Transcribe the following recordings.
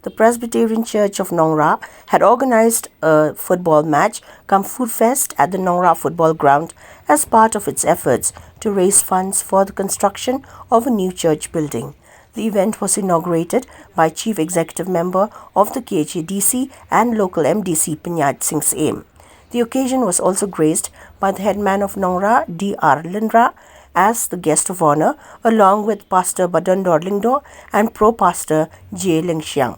the Presbyterian Church of Nongrah had organized a football match come food fest at the Nongrah football ground as part of its efforts to raise funds for the construction of a new church building. The event was inaugurated by Chief Executive Member of the KHADC and local MDC Panyat Singh Saim. The occasion was also graced by the headman of Nongrah, D.R. Lindra, as the guest of honor, along with Pastor Badandor Lingdo and Pro-Pastor J. Lingxiang.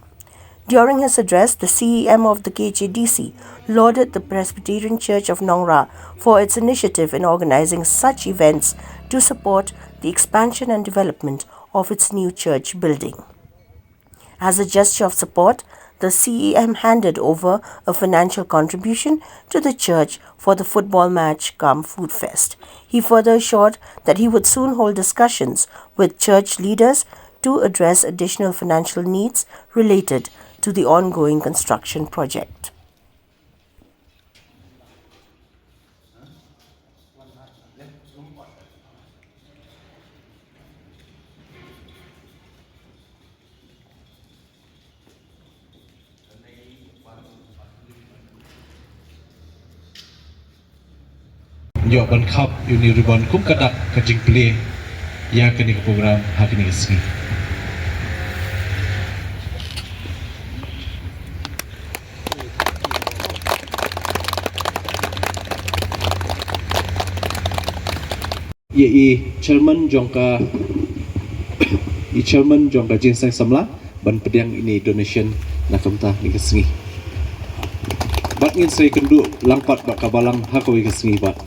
During his address, the CEM of the KHADC lauded the Presbyterian Church of Nongrah for its initiative in organizing such events to support the expansion and development of its new church building. As a gesture of support, the CEM handed over a financial contribution to the church for the football match come food fest. He further assured that he would soon hold discussions with church leaders to address additional financial needs related to the ongoing construction project. Yo bankap uni ribon kum kadak kajing play ya kini program hakini kesini. Chairman jongka jinsang samla ban pediang ini donation nakamta ni kesini. Bat ngin saya kendu langpat bak kabalang hakawi kesini bat.